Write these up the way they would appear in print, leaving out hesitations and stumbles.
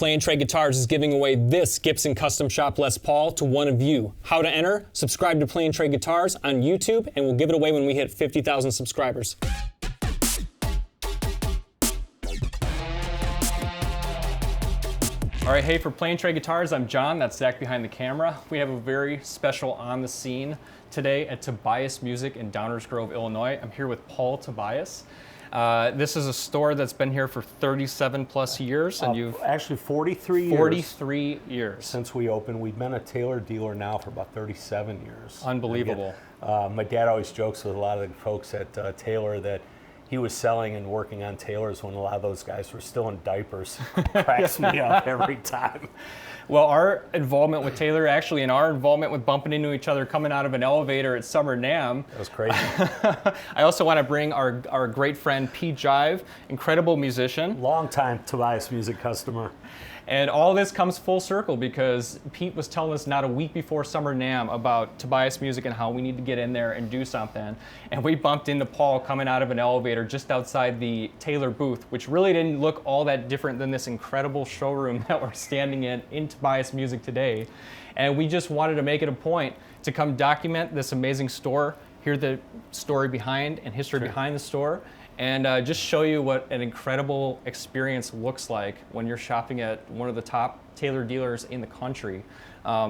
Play and Trade Guitars is giving away this Gibson Custom Shop Les Paul to one of you. How to enter? Subscribe to Play and Trade Guitars on YouTube, and we'll give it away when we hit 50,000 subscribers. All right, hey, for Play and Trade Guitars, I'm John. That's Zach behind the camera. We have a very special on the scene today at Tobias Music in Downers Grove, Illinois. I'm here with Paul Tobias. This is a store that's been here for 37 plus years, and you've actually 43 years. 43 years since we opened. We've been a Taylor dealer now for about 37 years. Unbelievable. Again, my dad always jokes with a lot of the folks at Taylor that he was selling and working on Taylors when a lot of those guys were still in diapers. Cracks me up every time. Well, our involvement with Taylor, actually, and our involvement with bumping into each other coming out of an elevator at Summer NAMM. That was crazy. I also want to bring our great friend PETE JIVE, incredible musician. Long-time Tobias Music customer. And all this comes full circle because Pete was telling us not a week before Summer NAMM about Tobias Music and how we need to get in there and do something. And we bumped into Paul coming out of an elevator just outside the Taylor booth, which really didn't look all that different than this incredible showroom that we're standing in Tobias Music today. And we just wanted to make it a point to come document this amazing store, hear the story behind and history behind the store, and just show you what an incredible experience looks like when you're shopping at one of the top Taylor dealers in the country.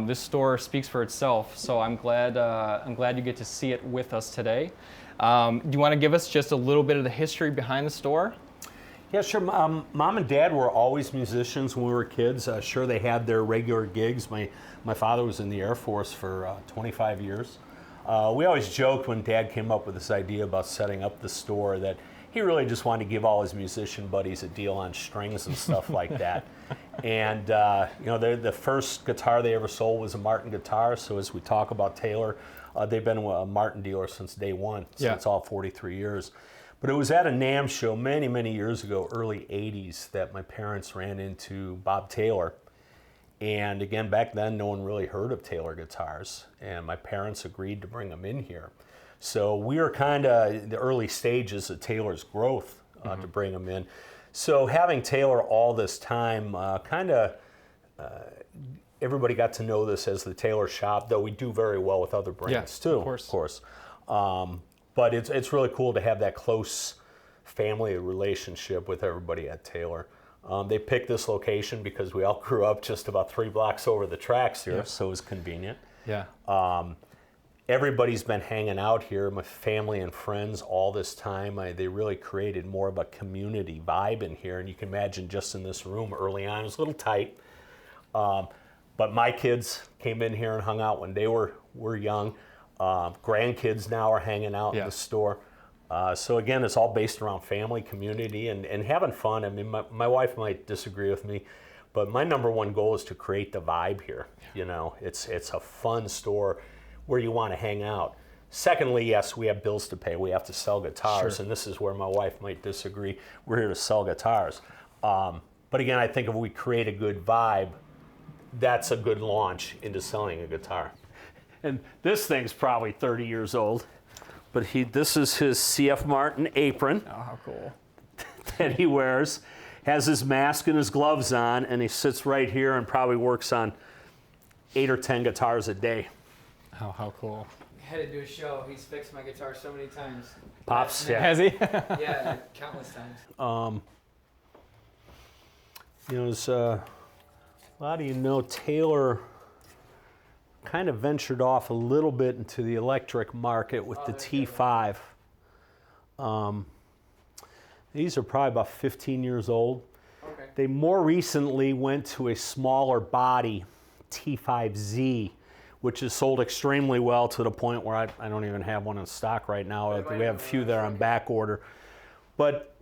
This store speaks for itself, so I'm glad you get to see it with us today. Do you want to give us just a little bit of the history behind the store? Yeah, sure. Mom and Dad were always musicians when we were kids. Sure, they had their regular gigs. My father was in the Air Force for 25 years. We always joked when Dad came up with this idea about setting up the store that he really just wanted to give all his musician buddies a deal on strings and stuff like that. And you know, the first guitar they ever sold was a Martin guitar. So as we talk about Taylor, they've been a Martin dealer since day one, since all 43 years. But it was at a NAMM show many, many years ago, early 80s, that my parents ran into Bob Taylor. And again, back then, no one really heard of Taylor guitars. And my parents agreed to bring them in here. So we were kind of the early stages of Taylor's growth to bring them in. So having Taylor all this time, everybody got to know this as the Taylor shop, though we do very well with other brands too, of course. But it's really cool to have that close family relationship with everybody at Taylor. They picked this location because we all grew up just about 3 blocks over the tracks here, so it was convenient. Everybody's been hanging out here, my family and friends, all this time. They really created more of a community vibe in here, and you can imagine just in this room early on, it was a little tight. But my kids came in here and hung out when they were young. Grandkids now are hanging out in the store. So again, it's all based around family, community, and having fun. I mean, my wife might disagree with me, but my number one goal is to create the vibe here. You know, it's a fun store where you want to hang out. Secondly, yes, we have bills to pay. We have to sell guitars, and this is where my wife might disagree. We're here to sell guitars. But again, I think if we create a good vibe, that's a good launch into selling a guitar. And this thing's probably 30 years old, but this is his CF Martin apron. Oh, how cool. That he wears. Has his mask and his gloves on, and he sits right here and probably works on 8 or 10 guitars a day. Oh, how cool. I had to do a show. He's fixed my guitar so many times. Pops, Has he? Yeah, countless times. You know, as a lot of you know, Taylor kind of ventured off a little bit into the electric market with the T5. These are probably about 15 years old. Okay. They more recently went to a smaller body, T5Z, which is sold extremely well to the point where I don't even have one in stock right now. We have a few there on back order. But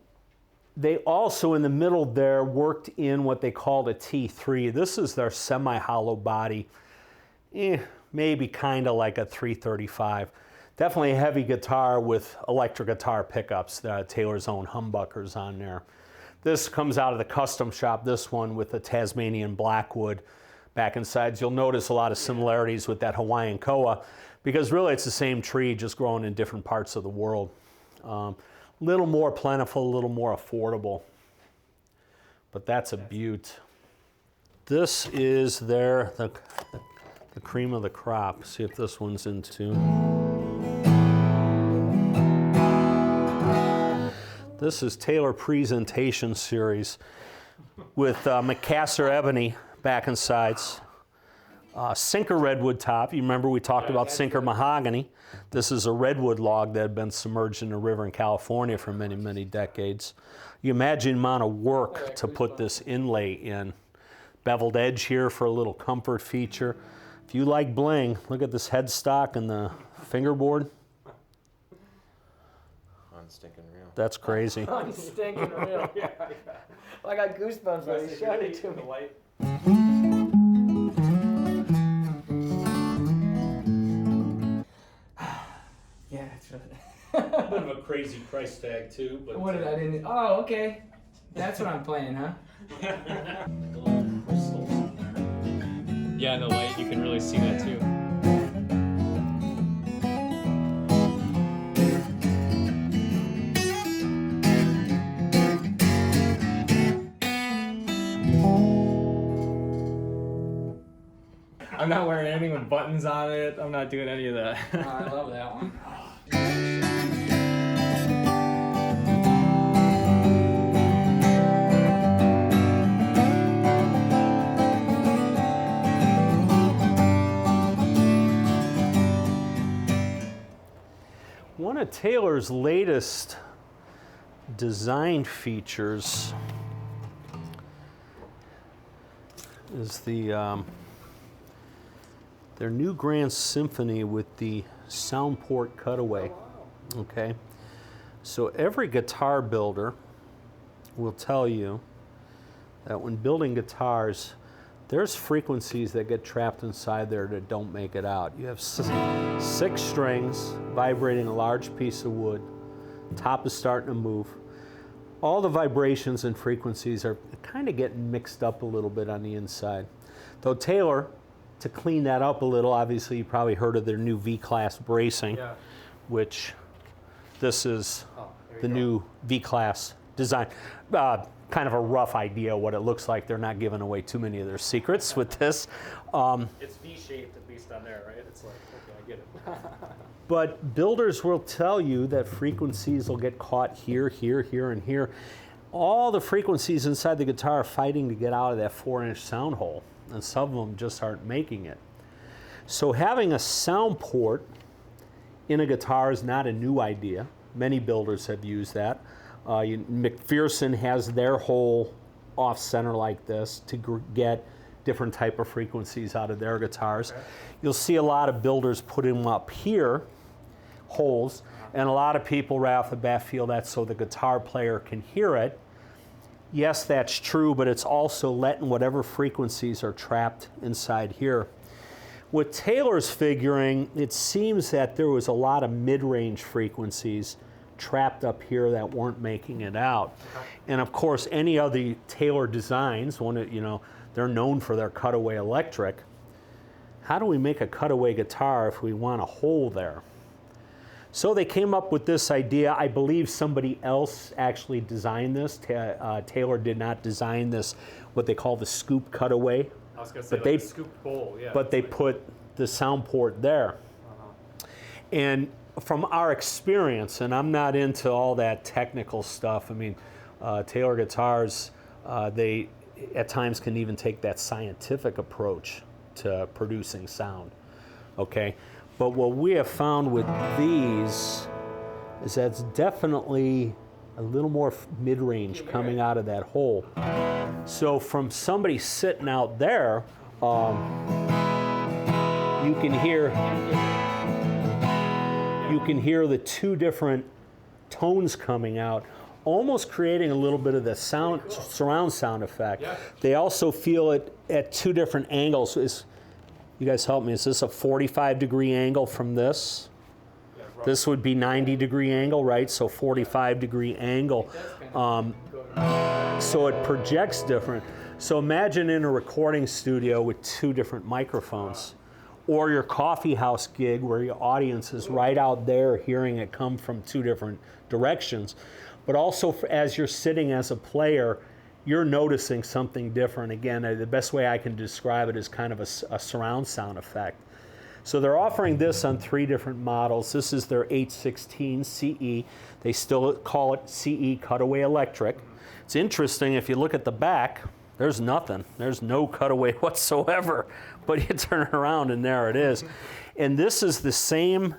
they also, in the middle there, worked in what they called a T3. This is their semi-hollow body. Maybe kind of like a 335. Definitely a heavy guitar with electric guitar pickups, Taylor's own humbuckers on there. This comes out of the custom shop, this one with the Tasmanian Blackwood back and sides. You'll notice a lot of similarities with that Hawaiian Koa, because really it's the same tree, just growing in different parts of the world. Little more plentiful, a little more affordable. But that's a beaut. This is the cream of the crop. See if this one's in tune. This is Taylor Presentation Series with Macassar Ebony back and sides. Sinker redwood top. You remember we talked about sinker mahogany. This is a redwood log that had been submerged in a river in California for many, many decades. You imagine the amount of work to put this inlay in. Beveled edge here for a little comfort feature. If you like bling, look at this headstock and the fingerboard. Unstinking real. That's crazy. Stinking real. Yeah. I got goosebumps when he showed it to me. Yeah, it's really. A bit of a crazy price tag too, but What did I didn't? Oh, okay. That's what I'm playing, huh? Yeah, in the light you can really see that too. I'm not wearing anything with buttons on it. I'm not doing any of that. Oh, I love that one. one of Taylor's latest design features is their new Grand Symphony with the Soundport Cutaway. Okay, so every guitar builder will tell you that when building guitars, there's frequencies that get trapped inside there that don't make it out. You have six strings vibrating a large piece of wood. Top is starting to move. All the vibrations and frequencies are kind of getting mixed up a little bit on the inside. Though Taylor, to clean that up a little, obviously you probably heard of their new V-Class bracing, which this is the new V-Class design. Kind of a rough idea what it looks like. They're not giving away too many of their secrets with this. It's V-shaped, at least on there, right? It's like, okay, I get it. But builders will tell you that frequencies will get caught here, here, here, and here. All the frequencies inside the guitar are fighting to get out of that 4-inch sound hole, and some of them just aren't making it. So having a sound port in a guitar is not a new idea. Many builders have used that. McPherson has their hole off center like this to get different type of frequencies out of their guitars. Okay. You'll see a lot of builders put them up here, holes, and a lot of people right off the bat feel that's so the guitar player can hear it. Yes, that's true, but it's also letting whatever frequencies are trapped inside here. With Taylor's figuring, it seems that there was a lot of mid-range frequencies trapped up here that weren't making it out. Okay. And of course, any other Taylor designs, they're known for their Cutaway electric. How do we make a Cutaway guitar if we want a hole there? So they came up with this idea. I believe somebody else actually designed this. Taylor did not design this, what they call the scoop Cutaway. I was going to say, the scoop bowl, yeah. But they put the sound port there. And from our experience, and I'm not into all that technical stuff, I mean, Taylor guitars, they at times can even take that scientific approach to producing sound, okay? But what we have found with these is that's definitely a little more mid-range coming out of that hole. So from somebody sitting out there, you can hear the two different tones coming out, almost creating a little bit of the surround sound effect. Yeah. They also feel it at two different angles. You guys help me, is this a 45-degree angle from this? Yeah, this would be 90-degree angle, right? So 45-degree angle. So it projects different. So imagine in a recording studio with two different microphones. Or your coffee house gig where your audience is right out there hearing it come from two different directions. But also as you're sitting as a player, you're noticing something different. Again, the best way I can describe it is kind of a surround sound effect. So they're offering this on 3 different models. This is their 816 CE. They still call it CE Cutaway Electric. It's interesting, if you look at the back, there's nothing. There's no cutaway whatsoever. But you turn it around and there it is. And this is the same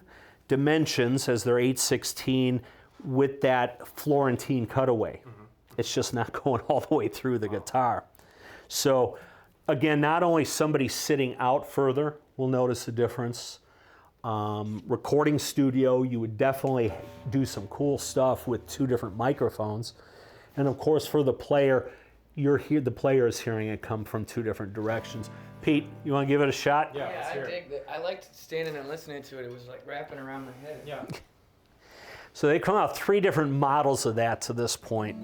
dimensions as their 816 with that Florentine cutaway. It's just not going all the way through the guitar. So again, not only somebody sitting out further will notice the difference. Recording studio, you would definitely do some cool stuff with 2 different microphones. And of course, for the player, the player is hearing it come from 2 different directions. Pete, you want to give it a shot? Yeah, I dig that. I liked standing and listening to it. It was like wrapping around my head. Yeah. So they come out 3 different models of that to this point.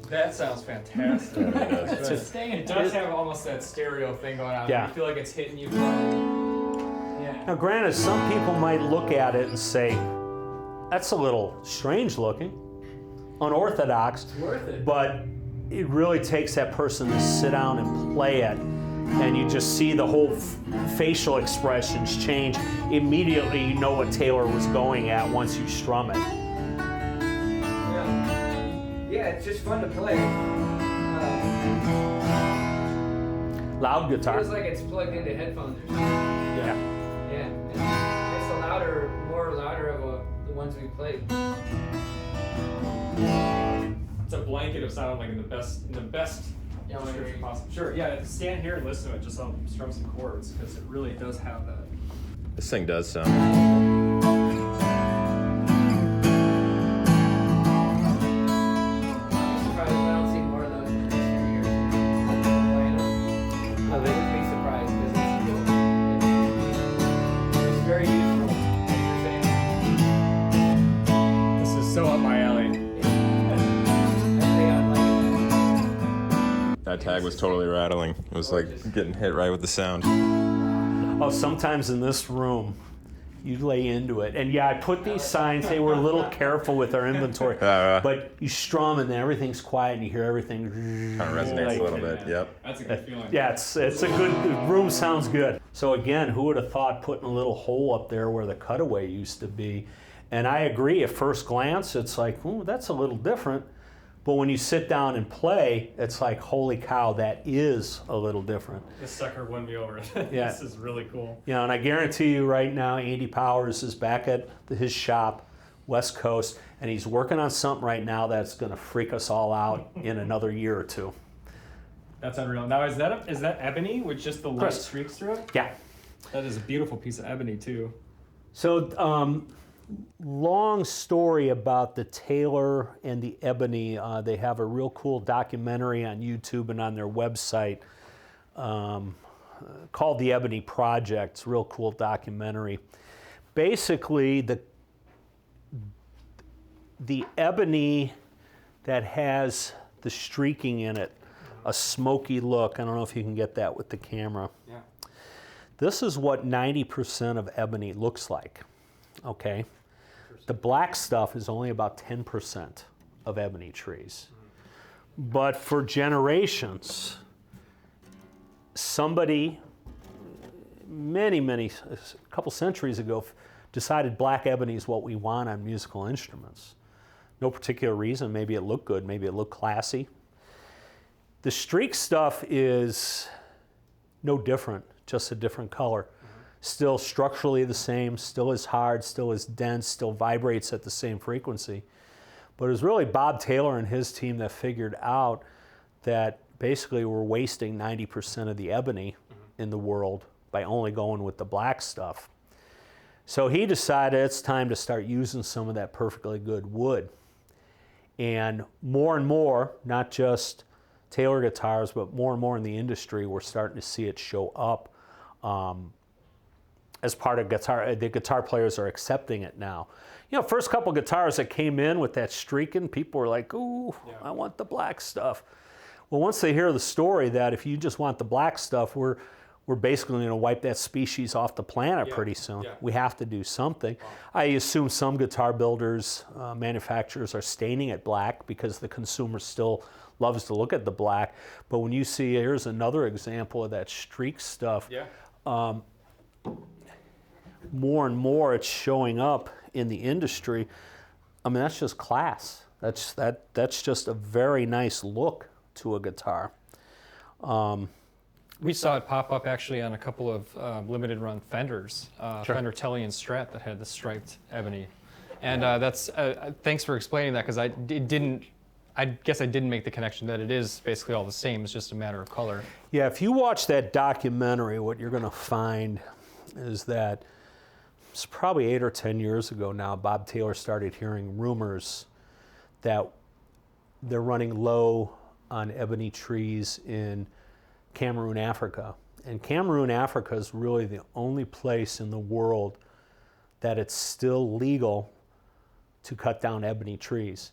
That sounds fantastic. It does have almost that stereo thing going on. Yeah. You feel like it's hitting you. Yeah. Now granted, some people might look at it and say, that's a little strange looking, unorthodox, It's worth it. but it really takes that person to sit down and play it, and you just see the whole facial expressions change. Immediately you know what Taylor was going at once you strum it. Yeah, it's just fun to play. Loud guitar. Feels like it's plugged into headphones or something. Yeah. Yeah, it's a more louder of the ones we played. It's a blanket of sound, like in the best Yeah, description possible. Sure, yeah. Stand here and listen to it. Just strum some chords, because it really does have that. This thing does sound. I'm surprised I don't see more of those in the next few years. Playing them. I wouldn't be surprised because it's very useful. Like you're saying. This is so up my alley. That tag was totally rattling. It was like getting hit right with the sound. Oh, sometimes in this room, you lay into it. And yeah, I put these signs, they were a little careful with our inventory. But you strum and then everything's quiet and you hear everything. Kind of resonates a little bit, yep. That's a good feeling. Yeah, it's a good, the room sounds good. So again, who would have thought putting a little hole up there where the cutaway used to be? And I agree, at first glance, it's like, ooh, that's a little different. But when you sit down and play, it's like, holy cow, that is a little different. This sucker won me over. Yeah. This is really cool. You know, and I guarantee you right now, Andy Powers is back at his shop, West Coast, and he's working on something right now that's going to freak us all out in another year or 2. That's unreal. Now, is that ebony with just the light Chris. streaks through it? Yeah. That is a beautiful piece of ebony too. So, long story about the Taylor and the Ebony. They have a real cool documentary on YouTube and on their website called The Ebony Project. It's a real cool documentary. Basically, the ebony that has the streaking in it, a smoky look. I don't know if you can get that with the camera. Yeah. This is what 90% of ebony looks like, okay? The black stuff is only about 10% of ebony trees. But for generations, somebody, a couple centuries ago, decided black ebony is what we want on musical instruments. No particular reason. Maybe it looked good, maybe it looked classy. The streak stuff is no different, just a different color. Still structurally the same, still as hard, still as dense, still vibrates at the same frequency. But it was really Bob Taylor and his team that figured out that basically we're wasting 90% of the ebony in the world by only going with the black stuff. So he decided it's time to start using some of that perfectly good wood. And more, not just Taylor guitars, but more and more in the industry, we're starting to see it show up as part of guitar. The guitar players are accepting it now. You know, first couple guitars that came in with that streaking, people were like, ooh, yeah, I want the black stuff. Well, once they hear the story that if you just want the black stuff, we're we're basically going to wipe that species off the planet pretty soon. yeah. We have to do something. I assume some guitar builders, manufacturers are staining it black because the consumer still loves to look at the black. But when you see, here's another example of that streak stuff. Yeah. More and more it's showing up in the industry. I mean, that's just class. That's just a very nice look to a guitar. We saw it pop up actually on a couple of limited run Fenders, Fender Telly and Strat that had the striped ebony. And that's, thanks for explaining that, because I guess I didn't make the connection that it is basically all the same, it's just a matter of color. Yeah, if you watch that documentary, what you're gonna find is that it's probably 8 or 10 years ago now, Bob Taylor started hearing rumors that they're running low on ebony trees in Cameroon, Africa. And Cameroon, Africa is really the only place in the world that it's still legal to cut down ebony trees.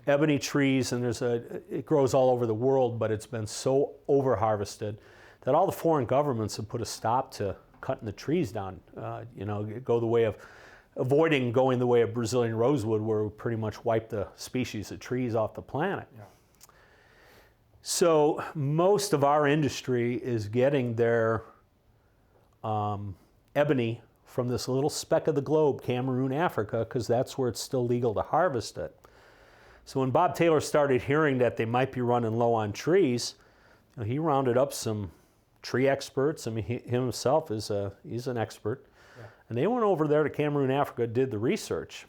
Ebony trees, and it grows all over the world, but it's been so over-harvested that all the foreign governments have put a stop to cutting the trees down. Go the way of avoiding going the way of Brazilian rosewood, where we pretty much wipe the species of trees off the planet. Yeah. So most of our industry is getting their ebony from this little speck of the globe, Cameroon, Africa, because that's where it's still legal to harvest it. So when Bob Taylor started hearing that they might be running low on trees, he rounded up some tree experts. I mean, he himself he's an expert. Yeah. And they went over there to Cameroon, Africa, did the research.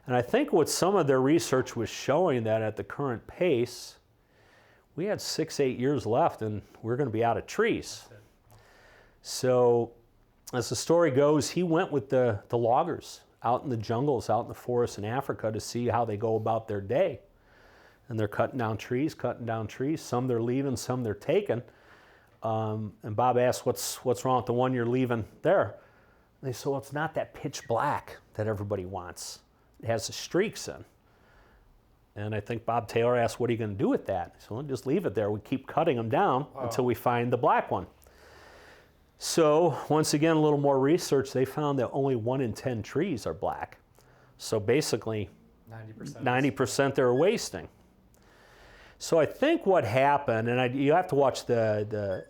And I think what some of their research was showing that at the current pace, we had 6-8 years left and we're going to be out of trees. So as the story goes, he went with the loggers out in the jungles, out in the forests in Africa to see how they go about their day. And they're cutting down trees. Some they're leaving, some they're taking. And Bob asked, what's wrong with the one you're leaving there? And they said, well, it's not that pitch black that everybody wants. It has the streaks in. And I think Bob Taylor asked, what are you going to do with that? So we'll just leave it there. We keep cutting them down until we find the black one. So once again, a little more research, they found that only 1 in 10 trees are black. So basically 90% they're wasting. So I think what happened, and you have to watch the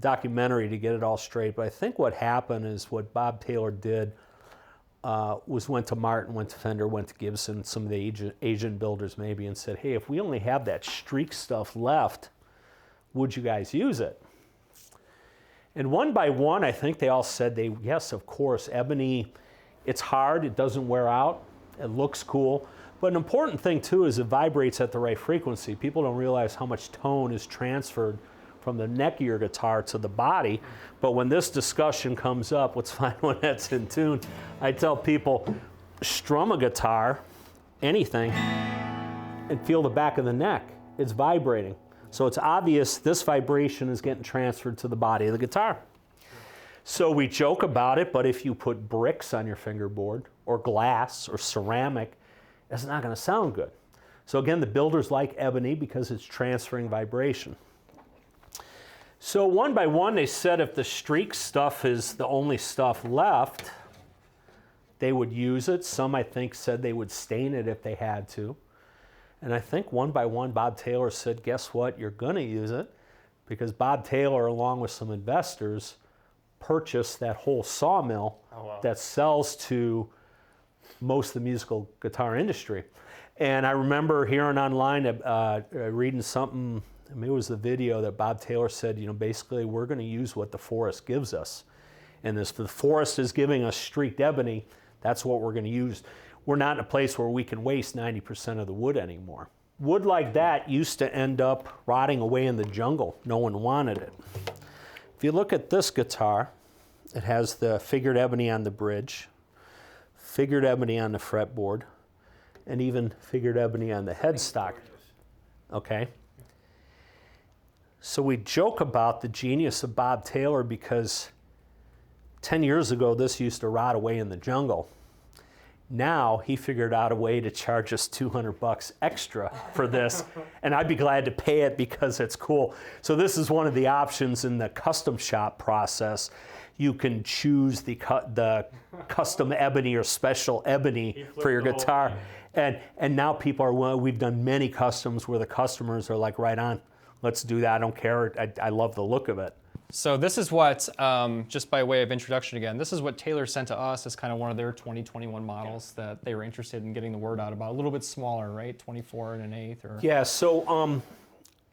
documentary to get it all straight, but I think what happened is what Bob Taylor did was went to Martin, went to Fender, went to Gibson, some of the Asian builders maybe, and said, hey, if we only have that streak stuff left, would you guys use it? And one by one, I think they all said yes, of course. Ebony, it's hard, it doesn't wear out, it looks cool. But an important thing too is it vibrates at the right frequency. People don't realize how much tone is transferred from the neck of your guitar to the body. But when this discussion comes up, let's find one that's in tune. I tell people, strum a guitar, anything, and feel the back of the neck. It's vibrating. So it's obvious this vibration is getting transferred to the body of the guitar. So we joke about it, but if you put bricks on your fingerboard, or glass, or ceramic, it's not going to sound good. So again, the builders like ebony because it's transferring vibration. So one by one, they said if the streak stuff is the only stuff left, they would use it. Some, I think, said they would stain it if they had to. And I think one by one, Bob Taylor said, guess what? You're going to use it, because Bob Taylor, along with some investors, purchased that whole sawmill that sells to most of the musical guitar industry. And I remember hearing online, reading something, maybe it was the video, that Bob Taylor said, basically we're going to use what the forest gives us. And if the forest is giving us streaked ebony, that's what we're going to use. We're not in a place where we can waste 90% of the wood anymore. Wood like that used to end up rotting away in the jungle. No one wanted it. If you look at this guitar, it has the figured ebony on the bridge, figured ebony on the fretboard, and even figured ebony on the headstock. Okay? So we joke about the genius of Bob Taylor because 10 years ago, this used to rot away in the jungle. Now he figured out a way to charge us $200 extra for this, and I'd be glad to pay it because it's cool. So this is one of the options in the custom shop process. You can choose the custom ebony or special ebony for your guitar. And now people are, well, we've done many customs where the customers are like, right on, let's do that, I don't care, I love the look of it. So this is what, just by way of introduction again, this is what Taylor sent to us as kind of one of their 2021 models that they were interested in getting the word out about. A little bit smaller, right? 24 and an eighth? Or... Yeah, so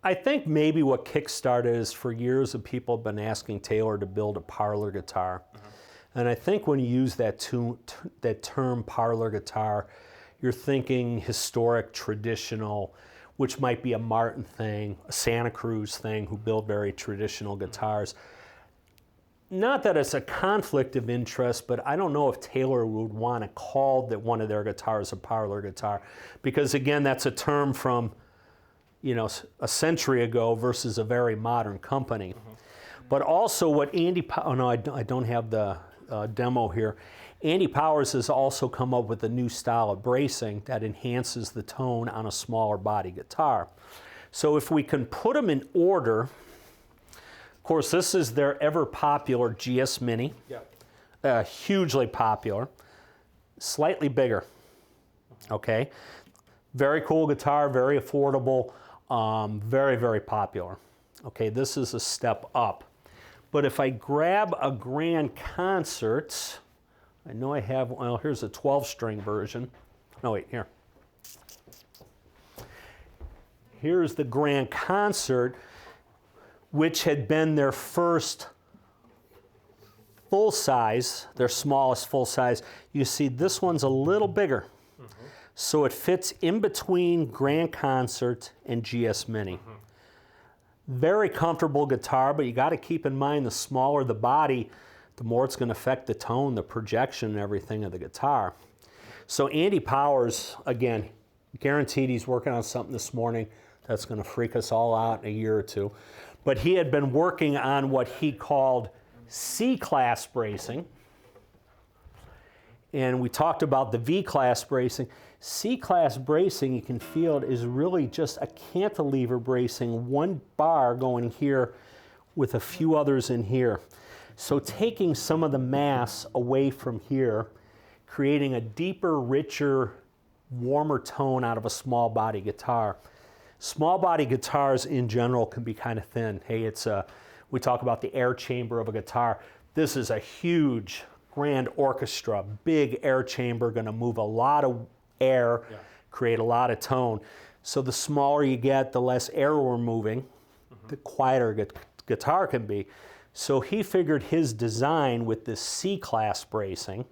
I think maybe what kickstarted is for years of people have been asking Taylor to build a parlor guitar. And I think when you use that term parlor guitar, you're thinking historic, traditional, which might be a Martin thing, a Santa Cruz thing, who build very traditional guitars. Not that it's a conflict of interest, but I don't know if Taylor would want to call that one of their guitars a parlor guitar, because again, that's a term from, you know, a century ago versus a very modern company. But also what Andy, oh no, I don't have the demo here. Andy Powers has also come up with a new style of bracing that enhances the tone on a smaller body guitar. So if we can put them in order, of course this is their ever popular GS Mini, hugely popular, slightly bigger, okay? Very cool guitar, very affordable, very, very popular. Okay, this is a step up. But if I grab a Grand Concert, I know I have, well, here's a 12-string version. No, wait, here. Here's the Grand Concert, which had been their first full size, their smallest full size. You see, this one's a little bigger. So it fits in between Grand Concert and GS Mini. Very comfortable guitar, but you got to keep in mind the smaller the body, the more it's going to affect the tone, the projection, and everything of the guitar. So Andy Powers, again, guaranteed he's working on something this morning that's going to freak us all out in a year or two. But he had been working on what he called C-class bracing. And we talked about the V-class bracing. C-class bracing, you can feel it, is really just a cantilever bracing, one bar going here with a few others in here. So taking some of the mass away from here, creating a deeper, richer, warmer tone out of a small body guitar. Small body guitars in general can be kind of thin. Hey, we talk about the air chamber of a guitar. This is a huge grand orchestra, big air chamber, gonna move a lot of air, create a lot of tone. So the smaller you get, the less air we're moving, the quieter guitar can be. So he figured his design with this C-class bracing,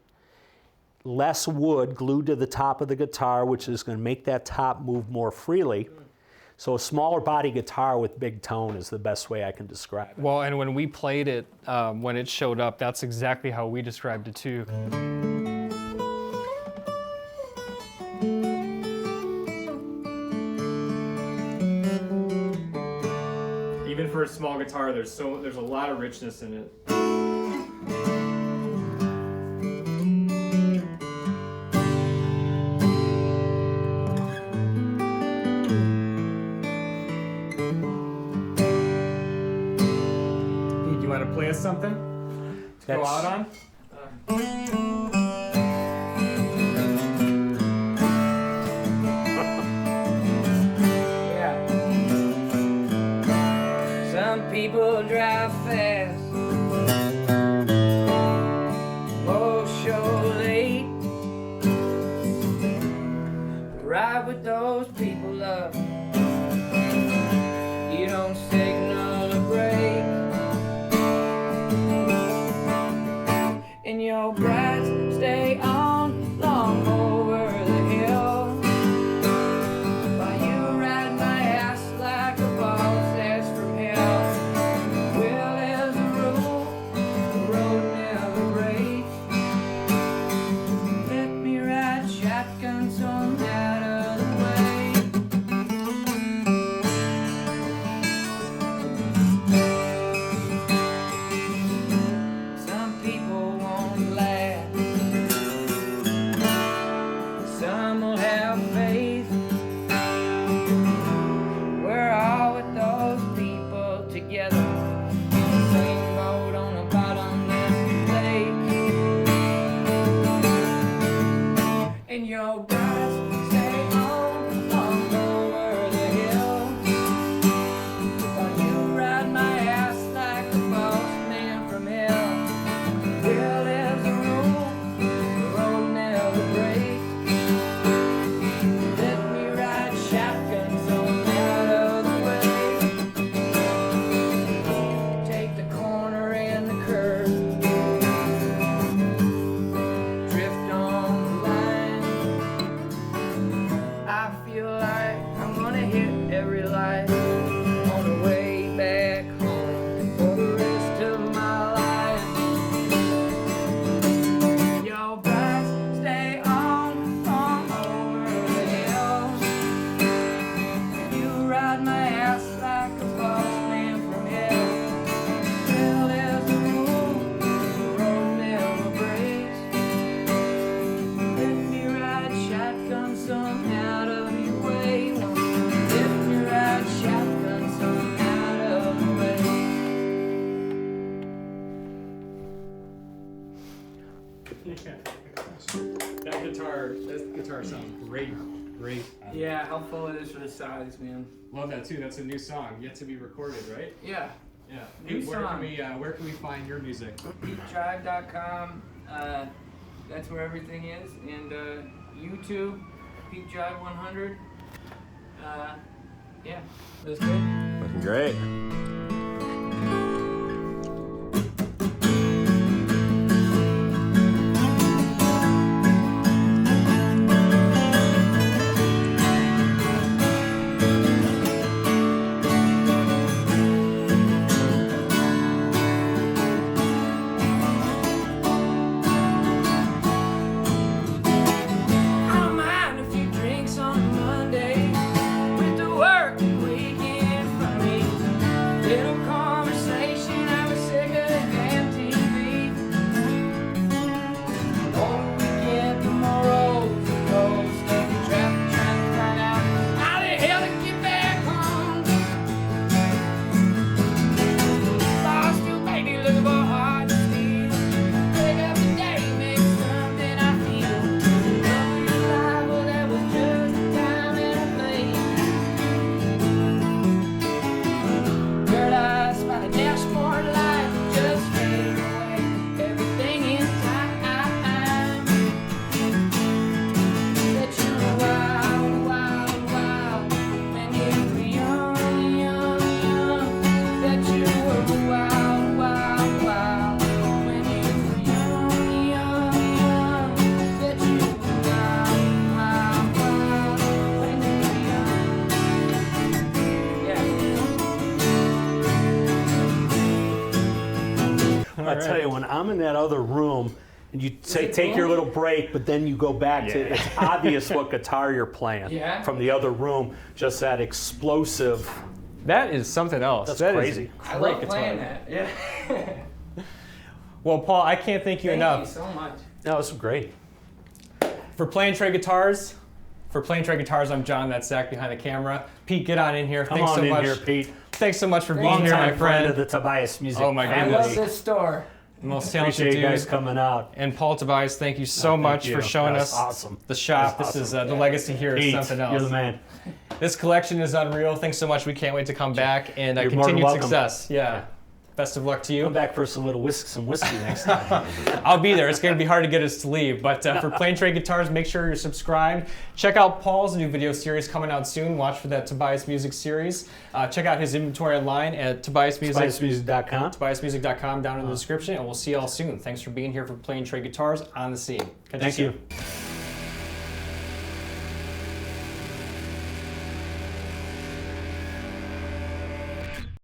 less wood glued to the top of the guitar, which is going to make that top move more freely. So a smaller body guitar with big tone is the best way I can describe it. Well, and when we played it, when it showed up, that's exactly how we described it too. Even for a small guitar, there's a lot of richness in it. Do you want to play us something to go out on? People drive fast, most show late. Ride with those people up, you don't signal a break. And your brides stay on long over the hill, while you ride my ass like a boss ass from hell. Well, as a rule, the road never breaks. Let me ride shotgun so I'm out of the way. That guitar sounds great. Great. Yeah, how full it is for the size, man. Love that too. That's a new song, yet to be recorded, right? Yeah. Yeah. New song. Where can we find your music? PETEJIVE.com. That's where everything is. And YouTube, PETE JIVE 100. Yeah, that's good. Looking great. I don't mind a few drinks on a Monday with the work weekend for me. Little conversation, I was sick of the damn TV. The more the weekend, the more roads and roads. Stuck in traffic trying to find out how the hell to get back home. Lost you, baby, looking for a heart to steal. Wake up today, make something I feel. Well, that was just a time and a place. Girl, I spy the dashboard light just fade away. Everything in time. That you were wild, wild, wild when you were young, young, young. That you were wild, wild, wild when you were young, young, young. That you were wild, wild, wild when you were young. Yeah. I tell you, when I'm in that other room and you say take your little break, but then you go back to it's obvious what guitar you're playing Yeah. from the other room. Just that explosive. That is something else. That's That is crazy. a I great love guitar. playing that. Yeah. Well, Paul, I can't thank you Thank enough you so much. That was great. for playing Trey Guitars. For playing Trey Guitars, I'm John. That's Zach behind the camera. Pete, get on in here. Come Thanks on so in much. here, Pete. Thanks so much for being Thank here, you. my Longtime friend of friend. the Tobias music Oh my I family. love this store. Most talented Appreciate you guys dude. coming out. And Paul Tobias, thank you so Thank much you. for showing That's us awesome. the shop. That's This is awesome. the legacy here is Pete, something else. you're the man. This collection is unreal. Thanks so much. We can't wait to come back and You're more than continued welcome. success. Yeah. Best of luck to you. Come back for some whiskey next time. I'll be there. It's going to be hard to get us to leave. But for Plain Trey Guitars, make sure you're subscribed. Check out Paul's new video series coming out soon. Watch for that Tobias Music series. Check out his inventory online at Tobias Music. TobiasMusic.com. TobiasMusic.com down in the description. And we'll see y'all soon. Thanks for being here for Plain Trey Guitars on the scene. Catch Thank you you. soon.